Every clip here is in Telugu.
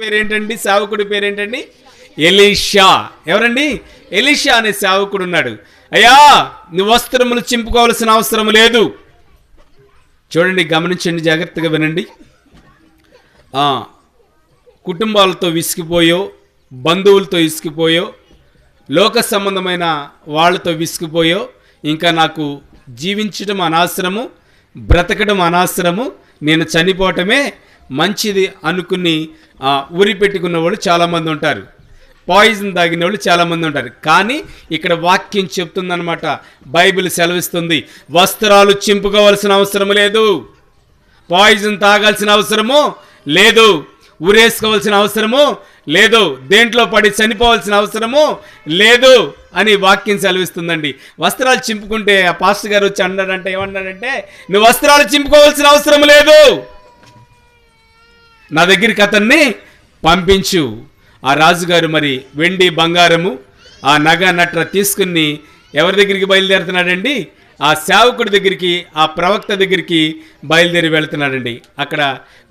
పేరేంటండి? సేవకుడి పేరేంటండి? ఎలీషా. ఎవరండి? ఎలీషా అనే సేవకుడు ఉన్నాడు. అయ్యా, నువ్వు వస్త్రములు చింపుకోవాల్సిన అవసరం లేదు. చూడండి, గమనించండి, జాగ్రత్తగా వినండి. కుటుంబాలతో విసిగిపోయో, బంధువులతో విసిగిపోయో, లోక సంబంధమైన వాళ్ళతో విసిగిపోయో, ఇంకా నాకు జీవించడం అనవసరము, బ్రతకడం అనవసరము, నేను చనిపోవటమే మంచిది అనుకుని ఉరి పెట్టుకున్న వాళ్ళు చాలామంది ఉంటారు. పాయిజన్ తాగిన వాళ్ళు చాలామంది ఉంటారు. కానీ ఇక్కడ వాక్యం చెప్తుందనమాట, బైబిల్ సెలవిస్తుంది, వస్త్రాలు చింపుకోవాల్సిన అవసరం లేదు, పాయిజన్ తాగాల్సిన అవసరము లేదు, ఉరేసుకోవాల్సిన అవసరము లేదు, దేంట్లో పడి చనిపోవాల్సిన అవసరము లేదు అని వాక్యం సెలవిస్తుందండి. వస్త్రాలు చింపుకుంటే ఆ పాస్టర్ గారు వచ్చి అన్నాడంటే, ఏమన్నాడంటే, నువ్వు వస్త్రాలు చింపుకోవాల్సిన అవసరం లేదు, నా దగ్గరికి అతన్ని పంపించు. ఆ రాజుగారు మరి వెండి బంగారము ఆ నగ నట్ర తీసుకుని ఎవరి దగ్గరికి బయలుదేరుతున్నాడండి? ఆ సేవకుడి దగ్గరికి, ఆ ప్రవక్త దగ్గరికి బయలుదేరి వెళుతున్నాడండి. అక్కడ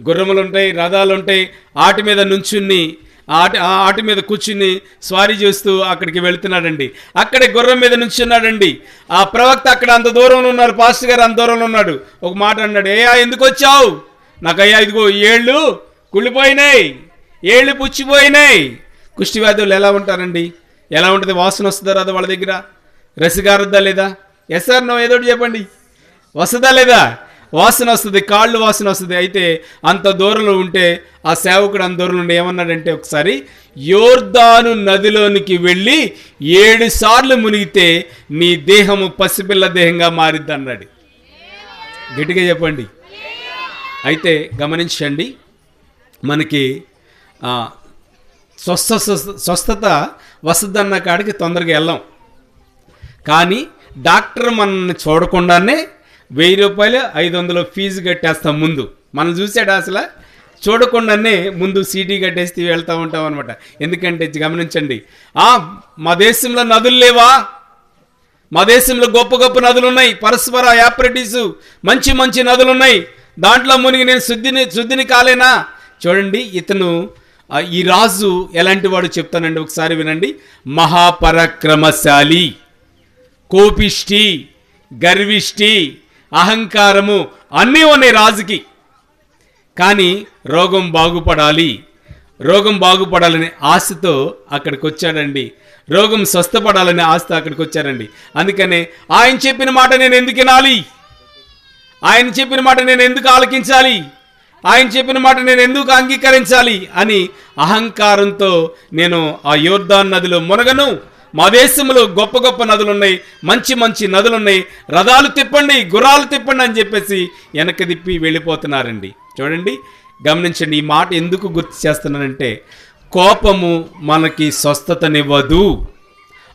గుర్రములు ఉంటాయి, రథాలు ఉంటాయి, ఆటి మీద నుంచుని ఆటి మీద కూర్చుని స్వారీ చేస్తూ అక్కడికి వెళుతున్నాడండి. అక్కడే గుర్రం మీద నుంచున్నాడండి. ఆ ప్రవక్త అక్కడ అంత దూరంలో ఉన్నారు, పాస్టర్ గారు అంత దూరంలో ఉన్నాడు. ఒక మాట అన్నాడు, ఏయా ఎందుకు వచ్చావు? నాకయ్యా ఇదిగో ఏళ్ళు కుళ్ళిపోయినాయి, ఏళ్ళు పుచ్చిపోయినాయి. కుష్టి వ్యాధులు ఎలా ఉంటారండి? ఎలా ఉంటుంది? వాసన వస్తుందా రాదా వాళ్ళ దగ్గర? రసిగారుద్దా లేదా? ఎస్ ఆర్ నో, ఏదోటి చెప్పండి. వస్తుందా లేదా? వాసన వస్తుంది, కాళ్ళు వాసన వస్తుంది. అయితే అంత దూరంలో ఉంటే ఆ సేవకుడు అంత దూరంలో ఉండి ఏమన్నాడంటే, ఒకసారి యోర్దాను నదిలోనికి వెళ్ళి 7 సార్లు మునిగితే నీ దేహము పసిపిల్ల దేహంగా మారిద్ది అన్నాడు. గట్టిగా చెప్పండి. అయితే గమనించండి, మనకి స్వస్థత వస్తుందన్న కాడికి తొందరగా వెళ్ళాం. కానీ డాక్టర్ మనల్ని చూడకుండానే 1000 రూపాయలు 500 ఫీజు కట్టేస్తాం. ముందు మనం చూసాడు అసలు చూడకుండానే ముందు సీటీ కట్టేసి వెళ్తూ ఉంటాం అనమాట. ఎందుకంటే గమనించండి, మా దేశంలో నదులు లేవా? మా దేశంలో గొప్ప గొప్ప నదులు ఉన్నాయి, పరస్పర యాప్రటిస్ మంచి మంచి నదులు ఉన్నాయి, దాంట్లో మునిగి నేను శుద్ధిని కాలేనా? చూడండి, ఇతను ఈ రాజు ఎలాంటి వాడు చెప్తానండి, ఒకసారి వినండి. మహాపరాక్రమశాలి, కోపిష్టి, గర్విష్టి, అహంకారము అన్నీ ఉన్నాయి రాజుకి. కానీ రోగం బాగుపడాలనే ఆశతో అక్కడికి వచ్చాడండి. రోగం స్వస్థపడాలనే ఆశతో అక్కడికి వచ్చారండి. అందుకనే ఆయన చెప్పిన మాట నేను ఎందుకు వినాలి? ఆయన చెప్పిన మాట నేను ఎందుకు ఆలకించాలి? ఆయన చెప్పిన మాట నేను ఎందుకు అంగీకరించాలి అని అహంకారంతో నేను ఆ యోర్దాను నదిలో మునగను. మా దేశంలో గొప్ప గొప్ప నదులు ఉన్నాయి, మంచి మంచి నదులు ఉన్నాయి, రథాలు తిప్పండి, గుర్రాలు తిప్పండి అని చెప్పేసి వెనక్కి తిప్పి వెళ్ళిపోతున్నారండి. చూడండి, గమనించండి, ఈ మాట ఎందుకు గుర్తు చేస్తున్నానంటే, కోపము మనకి స్వస్థతనివ్వదు,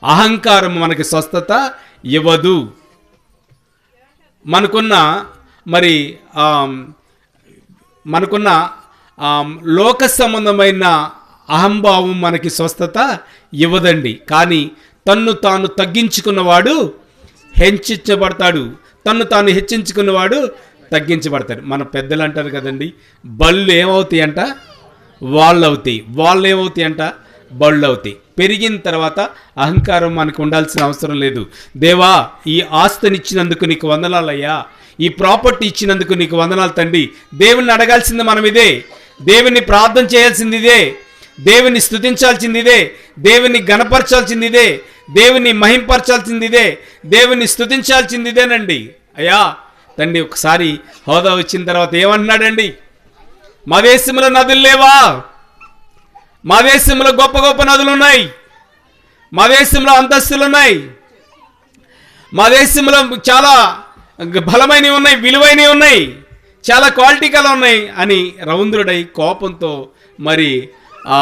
అహంకారం మనకి స్వస్థత ఇవ్వదు. మనకున్న లోక సంబంధమైన అహంభావం మనకి స్వస్థత ఇవ్వదండి. కానీ తన్ను తాను తగ్గించుకున్నవాడు హెచ్చించబడతాడు, తన్ను తాను హెచ్చించుకున్నవాడు తగ్గించబడతాడు. మన పెద్దలు అంటారు కదండి, బళ్ళు ఏమవుతాయి అంట? వాళ్ళు అవుతాయి. వాళ్ళు ఏమవుతాయి అంట? బళ్ళు అవుతాయి. పెరిగిన తర్వాత అహంకారం మనకు ఉండాల్సిన అవసరం లేదు. దేవా, ఈ ఆస్తిని ఇచ్చినందుకు నీకు వందనాలయ్యా, ఈ ప్రాపర్టీ ఇచ్చినందుకు నీకు వందనాలు తండ్రి. దేవుణ్ణి అడగాల్సింది మనం ఇదే, దేవుణ్ణి ప్రార్థన చేయాల్సింది ఇదే, దేవుని స్తుతించాల్సింది ఇదే, దేవుని గణపరచాల్సింది ఇదే, దేవుని మహింపరచాల్సింది ఇదే, దేవుని స్తుతించాల్సింది ఇదేనండి. అయ్యా తండ్రి, ఒకసారి హోదా వచ్చిన తర్వాత ఏమంటున్నాడండి? మా దేశంలో నదులు లేవా? మా దేశంలో గొప్ప గొప్ప నదులు ఉన్నాయి, మా దేశంలో అంతస్తులు ఉన్నాయి, మా దేశంలో చాలా బలమైనవి ఉన్నాయి, విలువైనవి ఉన్నాయి, చాలా క్వాలిటీ కల ఉన్నాయి అని రౌంద్రుడై కోపంతో మరి ఆ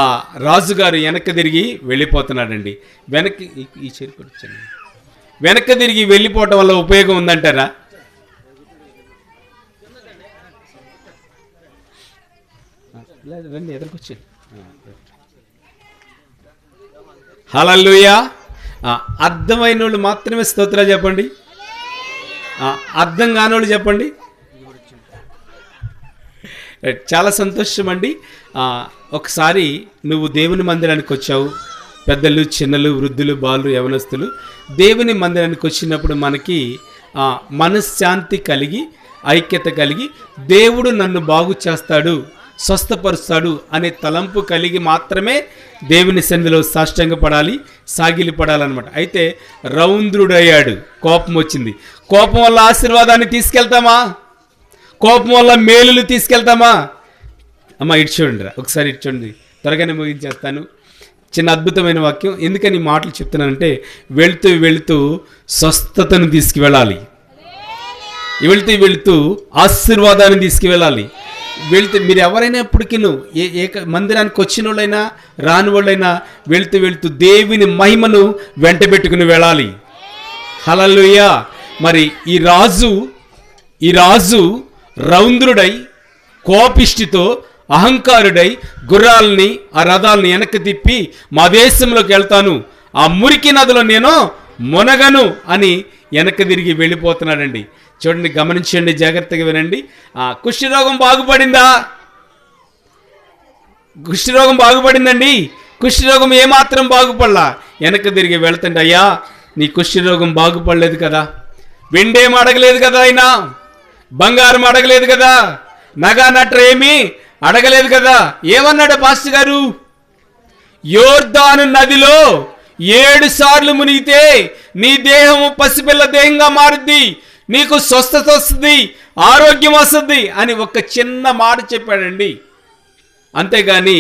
రాజుగారు వెనక్కి తిరిగి వెళ్ళిపోతున్నాడండి. వెనక్కి తిరిగి వెళ్ళిపోవటం వల్ల ఉపయోగం ఉందంటారా? ఎదురుకొచ్చి హల్లెలూయా. అర్థమైన వాళ్ళు మాత్రమే స్తోత్రాలు చెప్పండి, అర్థం కాని వాళ్ళు చెప్పండి. చాలా సంతోషం అండి. ఒకసారి నువ్వు దేవుని మందిరానికి వచ్చావు, పెద్దలు, చిన్నలు, వృద్ధులు, బాలురు, యవనస్తులు దేవుని మందిరానికి వచ్చినప్పుడు మనకి మనశ్శాంతి కలిగి, ఐక్యత కలిగి, దేవుడు నన్ను బాగు చేస్తాడు, స్వస్థపరుస్తాడు అనే తలంపు కలిగి మాత్రమే దేవుని సన్నిధిలో సాష్టాంగపడాలి, సాగిలిపడాలన్నమాట. అయితే రౌంద్రుడయ్యాడు, కోపం వచ్చింది. కోపం వల్ల ఆశీర్వాదాన్ని తీసుకెళ్తామా? కోపం వల్ల మేలులు తీసుకెళ్తామా? అమ్మ ఇటు చూడండి, ఒకసారి ఇటు చూడండి, త్వరగానే ముగించేస్తాను. చిన్న అద్భుతమైన వాక్యం. ఎందుకని ఈ మాటలు చెప్తున్నానంటే, వెళుతూ వెళుతూ స్వస్థతను తీసుకువెళ్ళాలి, వెళుతూ వెళుతూ ఆశీర్వాదాన్ని తీసుకువెళ్ళాలి. వెళుతూ మీరు ఎవరైనా ఎప్పటికీ ఏ మందిరానికి వచ్చిన వాళ్ళైనా రాని వాళ్ళైనా వెళుతూ వెళుతూ దేవుని మహిమను వెంట పెట్టుకుని వెళ్ళాలి. హల్లెలూయా. మరి ఈ రాజు రౌంద్రుడై, కోపిష్టితో, అహంకారుడై గుర్రాలని, ఆ రథాలని వెనక్కి తిప్పి మా దేశంలోకి వెళ్తాను, ఆ మురికి నదిలో నేను మునగను అని వెనక్కి తిరిగి వెళ్ళిపోతున్నాడండి. చూడండి, గమనించండి, జాగ్రత్తగా వినండి. కుష్ఠరోగం బాగుపడిందా? కుష్ఠరోగం బాగుపడిందండి. కుష్ఠరోగం ఏమాత్రం బాగుపడలా. వెనక్కి తిరిగి వెళ్తుంటే, అయ్యా నీ కుష్ఠరోగం బాగుపడలేదు కదా, వెండేం అడగలేదు కదా, ఆయన బంగారం అడగలేదు కదా, నగా నట్ర ఏమీ అడగలేదు కదా. ఏమన్నాడు పాస్టర్ గారు? యోర్దాను నదిలో 7 సార్లు మునిగితే నీ దేహము పసిపిల్ల దేహంగా మారుద్ది, నీకు స్వస్థత వస్తుంది, ఆరోగ్యం వస్తుంది అని ఒక చిన్న మాట చెప్పాడండి. అంతేగాని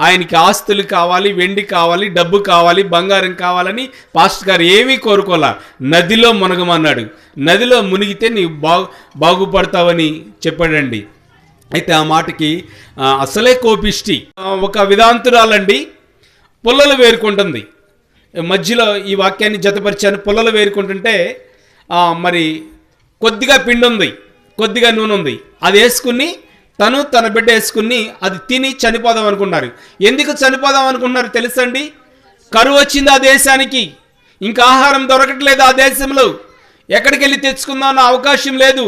ఆయనకి ఆస్తులు కావాలి, వెండి కావాలి, డబ్బు కావాలి, బంగారం కావాలని పాస్టర్ గారు ఏమీ కోరుకోలా. నదిలో మునగమన్నాడు. నదిలో మునిగితే నీవు బాగుపడతావని చెప్పాడండి. అయితే ఆ మాటకి అసలే కోపిష్టి ఒక విధాంతురాలండి పుల్లలు వేరుకుంటుంది. మధ్యలో ఈ వాక్యాన్ని జతపరిచాను. పుల్లలు వేరుకుంటుంటే మరి కొద్దిగా పిండి ఉంది, కొద్దిగా నూనె ఉంది, అది వేసుకుని తన బిడ్డ వేసుకుని అది తిని చనిపోదాం అనుకున్నారు. ఎందుకు చనిపోదాం అనుకున్నారు తెలుసండి? కరువు వచ్చింది ఆ దేశానికి, ఇంకా ఆహారం దొరకట్లేదు ఆ దేశంలో. ఎక్కడికి వెళ్ళి తెచ్చుకుందాం అవకాశం లేదు,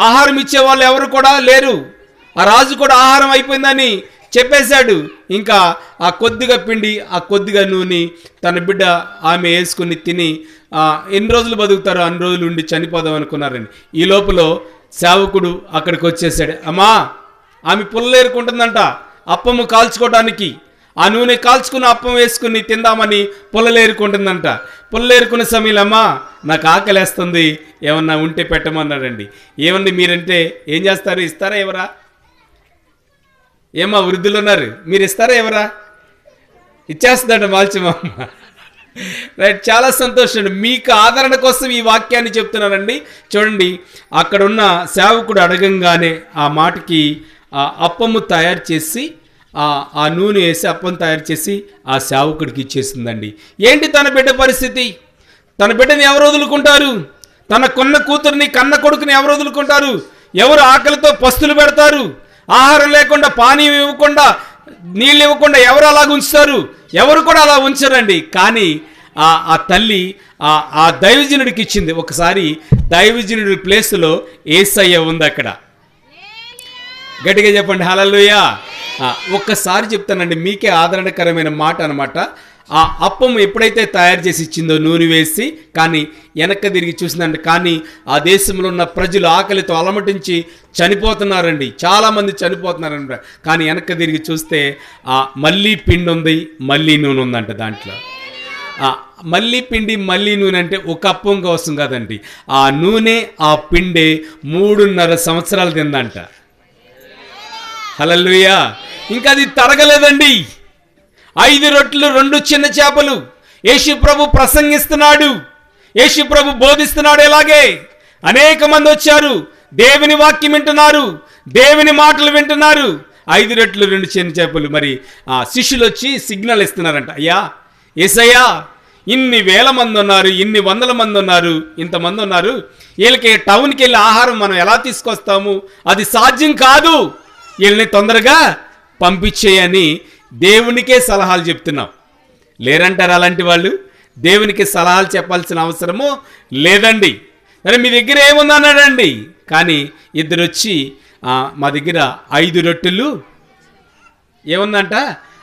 ఆహారం ఇచ్చే వాళ్ళు ఎవరు కూడా లేరు. ఆ రాజు కూడా ఆహారం అయిపోయిందని చెప్పేశాడు. ఇంకా ఆ కొద్దిగా పిండి, ఆ కొద్దిగా నూనె తన బిడ్డ ఆమె వేసుకుని తిని ఎన్ని రోజులు బతుకుతారో అన్ని రోజులు ఉండి చనిపోదాం అనుకున్నారండి. ఈ లోపల సేవకుడు అక్కడికి వచ్చేసాడు. అమ్మా, ఆమె పుల్లలేరుకుంటుందంట అప్పము కాల్చుకోవడానికి. ఆ నూనె కాల్చుకుని అప్పం వేసుకుని తిందామని పుల్లలేరుకుంటుందంట. పుల్లలేరుకునే సమయంలో, అమ్మా నాకు ఆకలేస్తుంది, ఏమన్నా ఉంటే పెట్టమన్నాడండి. ఏమన్నా మీరంటే ఏం చేస్తారు? ఇస్తారా ఎవరా? ఏమా వృద్ధులు ఉన్నారు, మీరు ఇస్తారా ఎవరా? ఇచ్చేస్తుందంట మాల్చమమ్మ. రైట్, చాలా సంతోషం అండి. మీకు ఆదరణ కోసం ఈ వాక్యాన్ని చెప్తున్నానండి. చూడండి, అక్కడున్న సేవకుడు అడగంగానే ఆ మాటకి అప్పము తయారు చేసి ఆ నూనె వేసి అప్పం తయారు చేసి ఆ సేవకుడికి ఇచ్చేసిందండి. ఏంటి తన బిడ్డ పరిస్థితి? తన బిడ్డని ఎవరు వదులుకుంటారు? తన కొన్న కూతురిని, కన్న కొడుకుని ఎవరు వదులుకుంటారు? ఎవరు ఆకలితో పస్తులు పెడతారు? ఆహారం లేకుండా, పానీయం ఇవ్వకుండా, నీళ్ళు ఇవ్వకుండా ఎవరు అలాగ ఉంచుతారు? ఎవరు కూడా అలా ఉంచరండి. కానీ ఆ తల్లి ఆ దైవజనుడికి ఇచ్చింది. ఒకసారి దైవజనుడి ప్లేస్లో యేసయ్య ఉంది అక్కడ. గట్టిగా చెప్పండి హల్లెలూయా. ఒక్కసారి చెప్తానండి, మీకే ఆదరణకరమైన మాట అనమాట. ఆ అప్పం ఎప్పుడైతే తయారు చేసి ఇచ్చిందో నూనె వేసి, కానీ వెనక్కి తిరిగి చూసిందండి. కానీ ఆ దేశంలో ఉన్న ప్రజలు ఆకలితో అలమటించి చనిపోతున్నారండి, చాలామంది చనిపోతున్నారండి. కానీ వెనక్కి తిరిగి చూస్తే మళ్ళీ పిండి ఉంది, మళ్ళీ నూనె ఉందంట దాంట్లో. మళ్ళీ పిండి, మళ్ళీ నూనె అంటే ఒక అప్పం కోసం కాదండి. ఆ నూనె, ఆ పిండి 3.5 సంవత్సరాలు తిందంట. హల్లెలూయా. ఇంకా అది తరగలేదండి. 5 రొట్టెలు 2 చిన్న చేపలు. యేసు ప్రభు ప్రసంగిస్తున్నాడు, యేసు ప్రభు బోధిస్తున్నాడు. ఇలాగే అనేక మంది వచ్చారు, దేవుని వాక్యం వింటున్నారు, దేవుని మాటలు వింటున్నారు. 5 రొట్టెలు 2 చిన్న చేపలు. మరి శిష్యులు వచ్చి సిగ్నల్ ఇస్తున్నారంట, అయ్యా యేసయ్యా, ఇన్ని వేల మంది ఉన్నారు, ఇన్ని వందల మంది ఉన్నారు, ఇంతమంది ఉన్నారు, వీళ్ళకి టౌన్కి వెళ్ళి ఆహారం మనం ఎలా తీసుకొస్తాము? అది సాధ్యం కాదు, వీళ్ళని తొందరగా పంపించేయని దేవునికే సలహాలు చెప్తున్నాం. లేరంటారు అలాంటి వాళ్ళు? దేవునికి సలహాలు చెప్పాల్సిన అవసరము లేదండి. మరి మీ దగ్గర ఏముందన్నాడండి. కానీ 2 వచ్చి మా దగ్గర 5 రొట్టెలు ఏముందంట?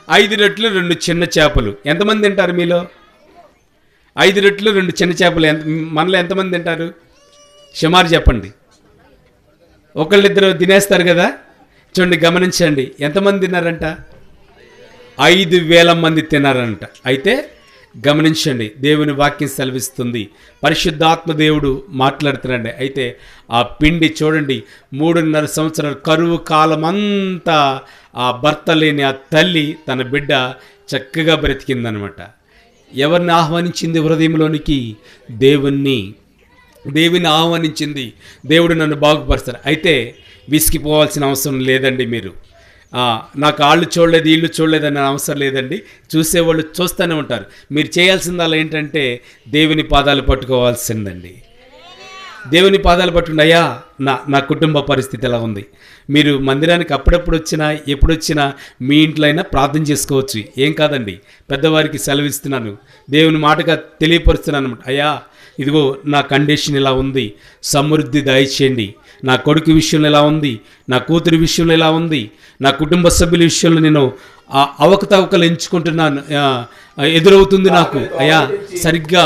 5 రొట్టెలు 2 చిన్న చేపలు. ఎంతమంది తింటారు మీలో? 5 రొట్టెలు 2 చిన్న చేపలు మనలో ఎంతమంది తింటారు? సుమారు చెప్పండి. ఒకళ్ళిద్దరు తినేస్తారు కదా. చూడండి, గమనించండి, ఎంతమంది తిన్నారంట? 5,000 మంది తిన్నారంట. అయితే గమనించండి, దేవుని వాక్యం సెలవిస్తుంది, పరిశుద్ధాత్మ దేవుడు మాట్లాడుతున్నాడు. అయితే ఆ పిండి చూడండి, 3.5 సంవత్సరాల కరువు కాలం అంతా ఆ భర్త లేని ఆ తల్లి తన బిడ్డ చక్కగా బ్రతికిందనమాట. ఎవరిని ఆహ్వానించింది హృదయంలోనికి? దేవుని ఆహ్వానించింది. దేవుడు నన్ను బాగుపరుస్తారు. అయితే విసిగిపోవాల్సిన అవసరం లేదండి. మీరు నాకు ఆళ్ళు చూడలేదు, వీళ్ళు చూడలేదు అనే అవసరం లేదండి. చూసేవాళ్ళు చూస్తూనే ఉంటారు. మీరు చేయాల్సిందల్లా ఏంటంటే దేవుని పాదాలు పట్టుకోవాల్సిందండి. దేవుని పాదాలు పట్టుకుని, అయ్యా నా కుటుంబ పరిస్థితి ఎలా ఉంది? మీరు మందిరానికి అప్పుడప్పుడు వచ్చినా ఎప్పుడు వచ్చినా మీ ఇంట్లో అయినా ప్రార్థన చేసుకోవచ్చు. ఏం కాదండి, పెద్దవారికి సెలవిస్తున్నాను, దేవుని మాటగా తెలియపరుస్తున్నాను అనమాట. అయ్యా, ఇదిగో నా కండిషన్ ఇలా ఉంది, సమృద్ధి దయచేయండి. నా కొడుకు విషయంలో ఎలా ఉంది, నా కూతురి విషయంలో ఎలా ఉంది, నా కుటుంబ సభ్యుల విషయంలో నేను అవకతవకలు ఎంచుకుంటున్నాను, ఎదురవుతుంది నాకు. అయ్యా, సరిగ్గా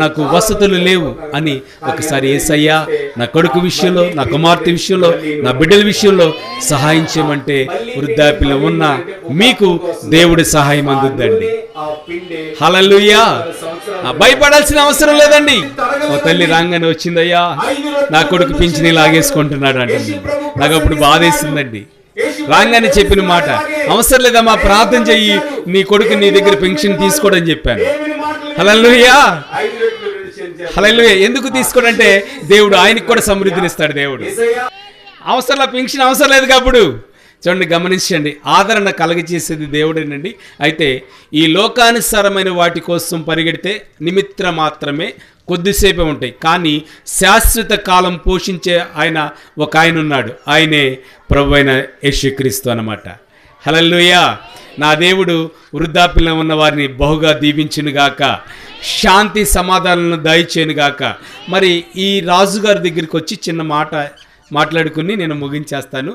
నాకు వసతులు లేవు అని ఒకసారి యేసయ్యా నా కొడుకు విషయంలో, నా కుమార్తె విషయంలో, నా బిడ్డల విషయంలో సహాయం చేయమంటే వృద్ధాప్యంలో ఉన్న మీకు దేవుడి సహాయం అందుద్దండి. హల్లెలూయా. భయపడాల్సిన అవసరం లేదండి. ఓ తల్లి రాగానే వచ్చిందయ్యా, నా కొడుకు పింఛని లాగేసుకుంటున్నాడు అంటే నాకు అప్పుడు బాధేసిందండి. రాగానే చెప్పిన మాట, అవసరం లేదమ్మా, ప్రార్థన చెయ్యి, నీ కొడుకు నీ దగ్గర పెన్షన్ తీసుకోడని చెప్పాను. హల్లెలూయా, హల్లెలూయా. ఎందుకు తీసుకోడంటే దేవుడు ఆయనకు కూడా సమృద్ధినిస్తాడు. దేవుడు అవసరం పెన్షన్ అవసరం లేదు కాబట్టి. చూడండి, గమనించండి, ఆదరణ కలగజేసేది దేవుడేనండి. అయితే ఈ లోకానుసారమైన వాటి కోసం పరిగెడితే నిమిత్ర మాత్రమే కొద్దిసేపే ఉంటాయి, కానీ శాశ్వత కాలం పోషించే ఒక ఆయన ఉన్నాడు. ఆయనే ప్రభువైన యేసుక్రీస్తు అన్నమాట. హల్లెలూయా. నా దేవుడు వృద్ధాప్యంలో ఉన్న వారిని బహుగా దీవించునుగాక, శాంతి సమాధానాలను దయచేయునుగాక. మరి ఈ రాజుగారి దగ్గరికి వచ్చి చిన్న మాట మాట్లాడుకుని నేను ముగించేస్తాను.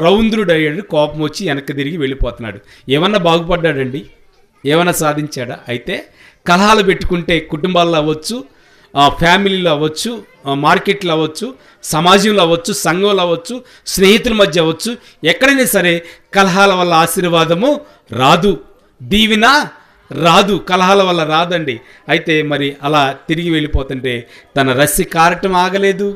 రౌంద్రుడు అయ్యాడు, కోపం వచ్చి వెనక్కి తిరిగి వెళ్ళిపోతున్నాడు. ఏమన్నా బాగుపడ్డాడండి? ఏమన్నా సాధించాడా? అయితే కలహాలు పెట్టుకుంటే కుటుంబాల్లో అవ్వచ్చు, ఫ్యామిలీలో అవ్వచ్చు, మార్కెట్లో అవ్వచ్చు, సమాజంలో అవ్వచ్చు, సంఘంలో అవ్వచ్చు, స్నేహితుల మధ్య అవ్వచ్చు, ఎక్కడైనా సరే కలహాల వల్ల ఆశీర్వాదము రాదు, దీవెన రాదు, కలహాల వల్ల రాదండి. అయితే మరి అలా తిరిగి వెళ్ళిపోతుంటే తన రస్సి కారటం ఆగలేదు,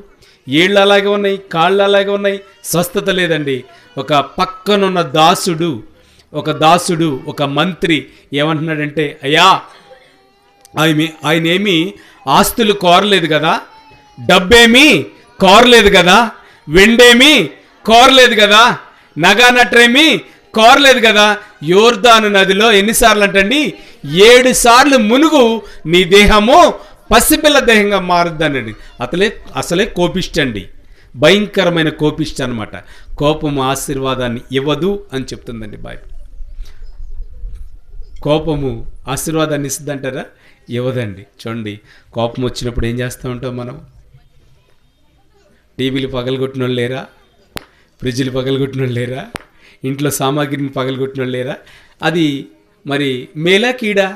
ఏళ్ళు అలాగే ఉన్నాయి, కాళ్ళు అలాగే ఉన్నాయి, స్వస్థత లేదండి. ఒక పక్కనున్న దాసుడు ఒక మంత్రి ఏమంటున్నాడంటే, అయ్యా, ఆయన ఏమీ ఆస్తులు కోరలేదు కదా, డబ్బేమీ కోరలేదు కదా, వెండేమీ కోరలేదు కదా, నగానట్రేమీ కోరలేదు కదా. యోర్దాను నదిలో ఎన్నిసార్లు అంటండి? 7 సార్లు మునుగు, నీ దేహము పసిపిల్ల దేహంగా మారుద్దనండి. అసలే కోపిష్టండి, భయంకరమైన కోపిష్ట అనమాట. కోపము ఆశీర్వాదాన్ని ఇవ్వదు అని చెప్తుందండి బైబిల్. కోపము ఆశీర్వాదాన్ని ఇస్తుందంటారా? ఇవ్వదండి. చూడండి, కోపం వచ్చినప్పుడు ఏం చేస్తూ ఉంటాం మనం? టీవీలు పగలగొట్టిన వాళ్ళు లేరా? ఫ్రిడ్జ్లు పగలగొట్టిన వాళ్ళు లేరా? ఇంట్లో సామాగ్రిని పగలగొట్టిన వాళ్ళు లేరా? అది మరి మేలా కీడా?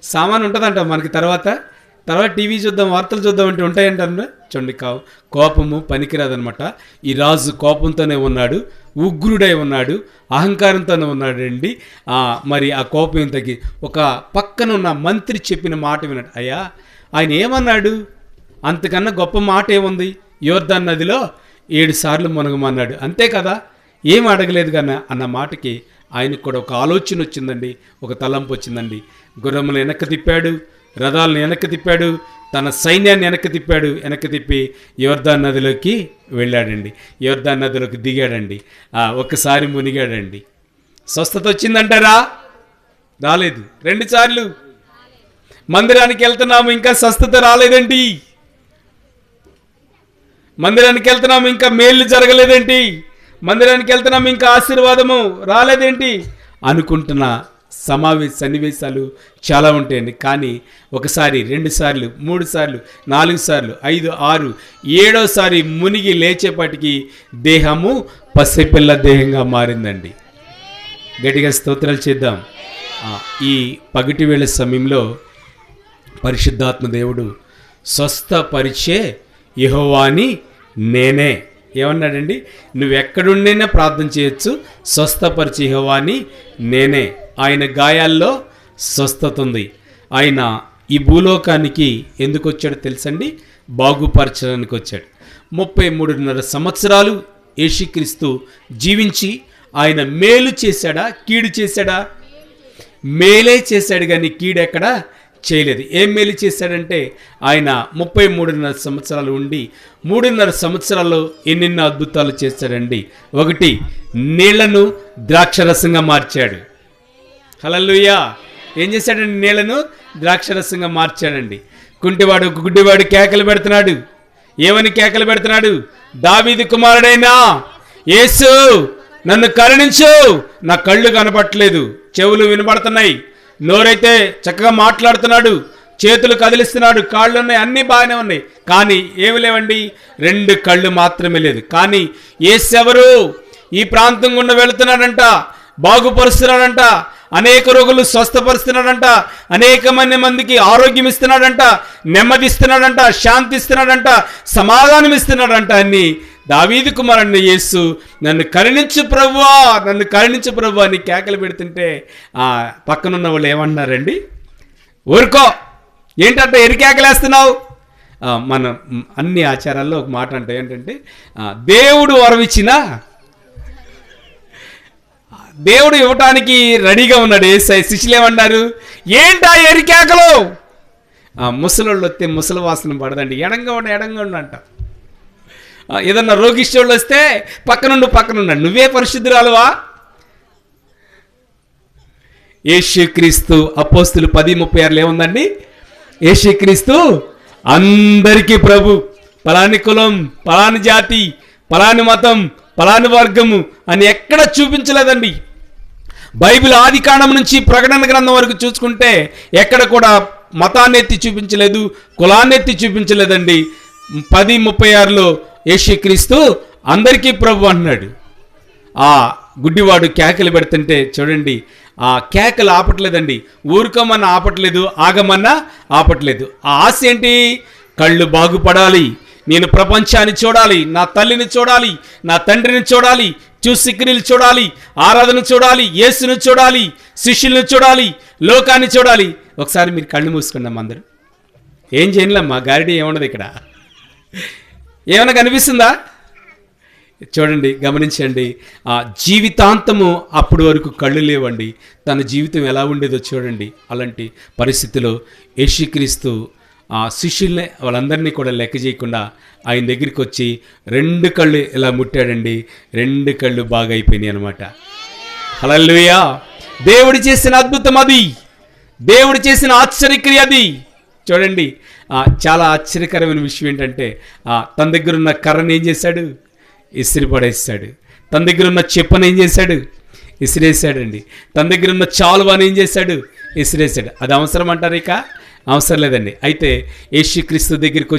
సామాను ఉంటుందంట మనకి, తర్వాత టీవీ చూద్దాం, వార్తలు చూద్దాం అంటే ఉంటాయంటారు. చూడండి, కోపము పనికిరాదనమాట. ఈ రాజు కోపంతోనే ఉన్నాడు, ఉగ్రుడై ఉన్నాడు, అహంకారంతోనే ఉన్నాడండి. మరి ఆ కోపం ఏం తగ్గి ఒక పక్కన ఉన్న మంత్రి చెప్పిన మాట విన్నాడు. అయ్యా, ఆయన ఏమన్నాడు? అంతకన్నా గొప్ప మాట ఏముంది? యోర్దాను నదిలో 7 సార్లు మునగమన్నాడు, అంతే కదా, ఏం అడగలేదు కన్నా అన్న మాటకి ఆయనకు కూడా ఒక ఆలోచన వచ్చిందండి, ఒక తలంపు వచ్చిందండి. గుర్రములు వెనక్కి తిప్పాడు, రథాలను వెనక్కి తిప్పాడు, తన సైన్యాన్ని వెనక్కి తిప్పి యోర్దాను నదిలోకి వెళ్ళాడండి. యోర్దాను నదిలోకి దిగాడండి, ఒక్కసారి మునిగాడండి. స్వస్థత వచ్చిందంటారా? రాలేదు. 2 సార్లు మందిరానికి వెళ్తున్నాము, ఇంకా స్వస్థత రాలేదండి. మందిరానికి వెళ్తున్నాము, ఇంకా మేలు జరగలేదేంటి? మందిరానికి వెళ్తున్నాము, ఇంకా ఆశీర్వాదము రాలేదేంటి అనుకుంటున్న సన్నివేశాలు చాలా ఉంటాయండి. కానీ 1 సారి, 2 సార్లు, 3 సార్లు, 4 సార్లు, 5, 6, 7వ సారి మునిగి లేచేపటికి దేహము పసిపిల్ల దేహంగా మారిందండి. గట్టిగా స్తోత్రాలు చేద్దాం. ఈ పగటి వేళ సమయంలో పరిశుద్ధాత్మ దేవుడు స్వస్థపరిచే యెహోవాని నేనే ఏమన్నాడండి? నువ్వెక్కడుండైనా ప్రార్థన చేయొచ్చు, స్వస్థపరిచే యెహోవాని నేనే. ఆయన గాయాల్లో స్వస్థత ఉంది. ఆయన ఈ భూలోకానికి ఎందుకు వచ్చాడో తెలుసండి? బాగుపరచడానికి వచ్చాడు. 33.5 సంవత్సరాలు యేసుక్రీస్తు జీవించి ఆయన మేలు చేశాడా, కీడు చేశాడా? మేలే చేశాడు, కానీ కీడెక్కడా చేయలేదు. ఏం మేలు చేశాడంటే ఆయన 33.5 సంవత్సరాలు ఉండి 3.5 సంవత్సరాల్లో ఎన్నెన్నో అద్భుతాలు చేశాడండి. ఒకటి, నీళ్లను ద్రాక్షరసంగా మార్చాడు. హల్లెలూయా. ఏం చేశాడండి? నీళ్లను ద్రాక్షరసంగా మార్చాడండి. కుంటివాడు గుడ్డివాడు కేకలు పెడుతున్నాడు. ఏమని కేకలు పెడుతున్నాడు? దావీదు కుమారుడైనా యేసు నన్ను కరుణించు, నా కళ్ళు కనపట్లేదు, చెవులు వినబడుతున్నాయి, నోరైతే చక్కగా మాట్లాడుతున్నాడు, చేతులు కదిలిస్తున్నాడు, కాళ్ళు ఉన్నాయి, అన్నీ బాగానే ఉన్నాయి, కానీ ఏమి లేవండి, 2 కళ్ళు మాత్రమే లేదు. కానీ యేసు ఎవరు? ఈ ప్రాంతం గుండా వెళుతున్నాడంట, బాగుపరుస్తున్నాడంట, అనేక రోగులు స్వస్థపరుస్తున్నాడంట, అనేక మందికి ఆరోగ్యం ఇస్తున్నాడంట, నెమ్మదిస్తున్నాడంట, శాంతి ఇస్తున్నాడంట, సమాధానం ఇస్తున్నాడంట అని దావీదు కుమారుడైన యేసు నన్ను కరుణించు ప్రభువా, నన్ను కరుణించు ప్రభువా అని కేకలు పెడుతుంటే పక్కనున్న వాళ్ళు ఏమంటున్నారండి? ఊరుకో, ఏంటంటే ఎరి కేకలేస్తున్నావు? మన అన్ని ఆచారాల్లో ఒక మాట అంటే ఏంటంటే, దేవుడు వరం ఇచ్చినా దేవుడు ఇవ్వటానికి రెడీగా ఉన్నాడు. శిష్యులు ఏమన్నారు? ఏంటా ఎరికేకలు? ముసలోళ్ళు వస్తే ముసలి వాసన పడదండి, ఎడంగా ఉండి అంట. ఏదన్నా రోగిష్టోళ్ళు వస్తే పక్కనుండు, నువ్వే పరిశుద్ధురాలువా? యేసుక్రీస్తు అపోస్తులు 10:36 ఏముందండి? యేసుక్రీస్తు అందరికీ ప్రభు, పలాని కులం, పలాని జాతి, పలాని మతం, పలాని వర్గము అని ఎక్కడ చూపించలేదండి. బైబిల్ ఆది కాండం నుంచి ప్రకటన గ్రంథం వరకు చూసుకుంటే ఎక్కడ కూడా మతాన్ని ఎత్తి చూపించలేదు, కులాన్ని ఎత్తి చూపించలేదండి. 10:36లో యేసుక్రీస్తు అందరికీ ప్రభు అన్నాడు. ఆ గుడ్డివాడు కేకలు పెడుతుంటే చూడండి, ఆ కేకలు ఆపట్లేదండి. ఊరుకోమన్నా ఆపట్లేదు, ఆగమన్నా ఆపట్లేదు. ఆ ఆశ ఏంటి? కళ్ళు బాగుపడాలి, నేను ప్రపంచాన్ని చూడాలి, నా తల్లిని చూడాలి, నా తండ్రిని చూడాలి, చూసి క్రియలు చూడాలి, ఆరాధన చూడాలి, యేసును చూడాలి, శిష్యులను చూడాలి, లోకాన్ని చూడాలి. ఒకసారి మీరు కళ్ళు మూసుకున్నాం అందరూ. ఏం చేయలేమ్మా, గారిడి ఏమున్నది ఇక్కడ? ఏమైనా కనిపిస్తుందా? చూడండి, గమనించండి. ఆ జీవితాంతము అప్పటి వరకు కళ్ళు లేవండి. తన జీవితం ఎలా ఉండేదో చూడండి. అలాంటి పరిస్థితిలో యేసుక్రీస్తు ఆ శిష్యుల్ని వాళ్ళందరినీ కూడా లెక్క చేయకుండా ఆయన దగ్గరికి వచ్చి 2 కళ్ళు ఇలా ముట్టాడండి. 2 కళ్ళు బాగా అయిపోయినాయి అనమాట. హల్లెలూయా. దేవుడు చేసిన అద్భుతం అది, దేవుడు చేసిన ఆశ్చర్యక్రియ అది. చూడండి, చాలా ఆశ్చర్యకరమైన విషయం ఏంటంటే, తన దగ్గర ఉన్న కర్రను ఏం చేశాడు? ఇసిరి పడేస్తాడు. తన దగ్గర ఉన్న చెప్పును ఏం చేశాడు? ఇసిరేసాడండి. తన దగ్గర ఉన్న చాలువాని ఏం చేశాడు? ఇసిరేసాడు. అది అవసరం అంటారు? ఇక అవసరం లేదండి. అయితే యేసుక్రీస్తు దగ్గరికి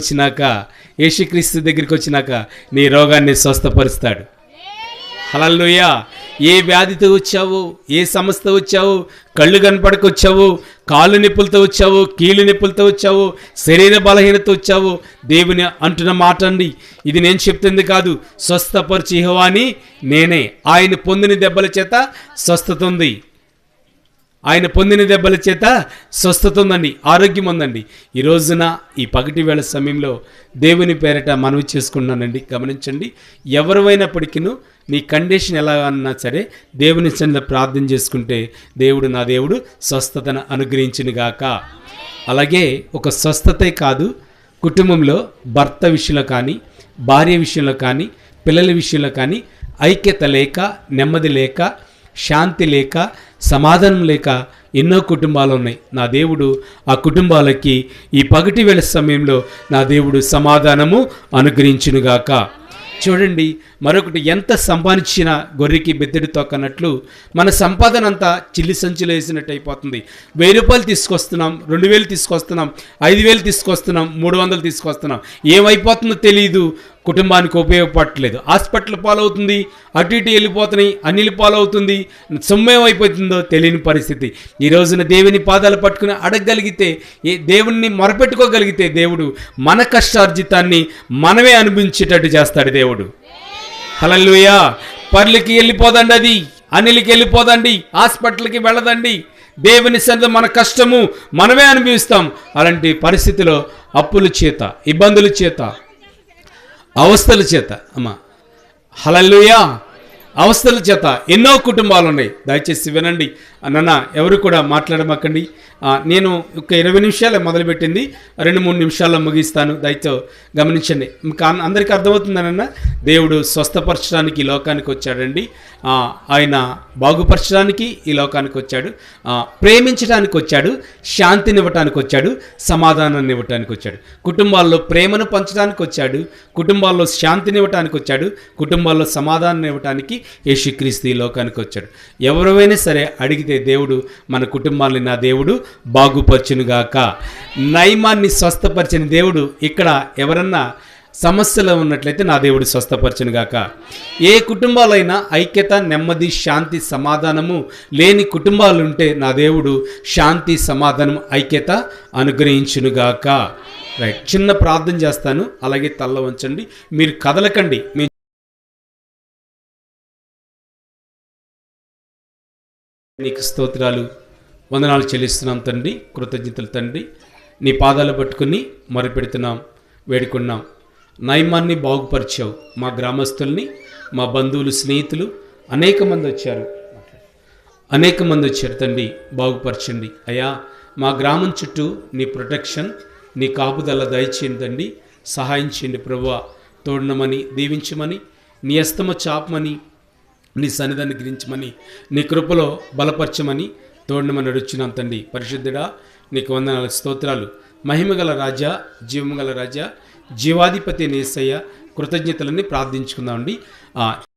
వచ్చినాక నీ రోగాన్ని స్వస్థపరుస్తాడు. హల్లెలూయా. ఏ వ్యాధితో వచ్చావు, ఏ సమస్యతో వచ్చావు, కళ్ళు కనపడకొచ్చావు, కాళ్ళు నొప్పులతో వచ్చావు, కీళ్ళు నొప్పులతో వచ్చావు, శరీర బలహీనత వచ్చావు, దేవుని అంటున్న మాట అండి, ఇది నేను చెప్తుంది కాదు, స్వస్థపరిచే యెహోవాని నేనే. ఆయన పొందిన దెబ్బల చేత స్వస్థత ఉంది. ఆయన పొందిన దెబ్బల చేత స్వస్థత ఉందండి, ఆరోగ్యం ఉందండి. ఈ రోజున ఈ పగటి వేళ సమయంలో దేవుని పేరట మనవి చేసుకున్నానండి. గమనించండి, ఎవరివైనప్పటికీ నీ కండిషన్ ఎలా అన్నా సరే దేవుని సన్నిధిలో ప్రార్థన చేసుకుంటే నా దేవుడు స్వస్థతను అనుగ్రహించునుగాక. అలాగే ఒక స్వస్థతే కాదు, కుటుంబంలో భర్త విషయంలో కానీ, భార్య విషయంలో కానీ, పిల్లల విషయంలో కానీ ఐక్యత లేక, నెమ్మది లేక, శాంతి లేక, సమాధానం లేక ఎన్నో కుటుంబాలు ఉన్నాయి. నా దేవుడు ఆ కుటుంబాలకి ఈ పగటి వేళ సమయంలో నా దేవుడు సమాధానము అనుగ్రహించునుగాక. చూడండి, మరొకటి, ఎంత సంపాదించినా గొర్రెకి బెత్తడి తొక్కనట్లు మన సంపాదన అంతా చిల్లి సంచులు వేసినట్టు అయిపోతుంది. 1000 రూపాయలు తీసుకొస్తున్నాం, 2000 తీసుకొస్తున్నాం, 5000 తీసుకొస్తున్నాం, 300 తీసుకొస్తున్నాం, ఏమైపోతుందో తెలియదు. కుటుంబానికి ఉపయోగపడట్లేదు. హాస్పిటల్ పాలవుతుంది, అటు ఇటు వెళ్ళిపోతున్నాయి, అన్నిలు పాలవుతుంది, సొమ్మేమైపోతుందో తెలియని పరిస్థితి. ఈ రోజున దేవుని పాదాలు పట్టుకుని అడగగలిగితే, దేవుణ్ణి మొరపెట్టుకోగలిగితే దేవుడు మన కష్టార్జితాన్ని మనమే అనిపించేటట్టు చేస్తాడు దేవుడు. హల్లెలూయా. పర్లికి వెళ్ళిపోదండి, అది అనిలికి వెళ్ళిపోదండి, హాస్పిటల్కి వెళ్ళదండి. దేవుని సన్నిధిలో మన కష్టము మనమే అనుభవిస్తాం. అలాంటి పరిస్థితిలో అప్పుల చేత, ఇబ్బందుల చేత, అవస్థల చేత, హల్లెలూయా, అవస్థల చేత ఎన్నో కుటుంబాలు ఉన్నాయి. దయచేసి వినండి. నాన్న ఎవరు కూడా మాట్లాడమాకండి. నేను ఒక 20 నిమిషాలే మొదలుపెట్టింది, 2-3 నిమిషాల్లో ముగిస్తాను. దయతో గమనించండి. అందరికీ అర్థమవుతుందనన్న, దేవుడు స్వస్థపరచడానికి ఈ లోకానికి వచ్చాడండి. ఆయన బాగుపరచడానికి ఈ లోకానికి వచ్చాడు, ప్రేమించడానికి వచ్చాడు, శాంతినివ్వటానికి వచ్చాడు, సమాధానాన్ని ఇవ్వటానికి వచ్చాడు, కుటుంబాల్లో ప్రేమను పంచడానికి వచ్చాడు, కుటుంబాల్లో శాంతినివ్వటానికి వచ్చాడు, కుటుంబాల్లో సమాధానం ఇవ్వటానికి యేసుక్రీస్తు ఈ లోకానికి వచ్చాడు. ఎవరైనా సరే అడిగితే దేవుడు మన కుటుంబాన్ని, నా దేవుడు బాగుపరచునుగాక. నయమాన్ని స్వస్థపరిచిన దేవుడు ఇక్కడ ఎవరన్నా సమస్యలో ఉన్నట్లయితే నా దేవుడు స్వస్థపరచునుగాక. ఏ కుటుంబాలైనా ఐక్యత, నెమ్మది, శాంతి, సమాధానము లేని కుటుంబాలు ఉంటే నా దేవుడు శాంతి, సమాధానం, ఐక్యత అనుగ్రహించునుగాక. రైట్, చిన్న ప్రార్థన చేస్తాను, అలాగే తల్ల వంచండి, మీరు కదలకండి. నీకు స్తోత్రాలు, వందనాలు చెల్లిస్తున్నాం తండ్రి, కృతజ్ఞతలు తండ్రి. నీ పాదాలు పట్టుకుని మొరపెడుతున్నాం, వేడుకున్నాం. నయమాన్ని బాగుపరిచావు. మా గ్రామస్తుల్ని, మా బంధువులు, స్నేహితులు అనేక మంది వచ్చారు తండ్రి, బాగుపరచండి అయ్యా. మా గ్రామం చుట్టూ నీ ప్రొటెక్షన్, నీ కాపుదల దయచేయండి తండ్రి. సహాయం చేయండి ప్రభువా. తోడనమని, దీవించమని, నీ హస్తమ చాపమని, నీ సన్నిధాన్ని గ్రహించమని, నీ కృపలో బలపరచమని, తోడనమని అడుగుచున్నాం తండ్రి. పరిశుద్ధుడా, నీకు వందనాలు, స్తోత్రాలు. మహిమగల రాజా, జీవమగల రాజా, జీవాధిపతి యేసయ్య, కృతజ్ఞతలని ప్రార్థించుకుందామండి.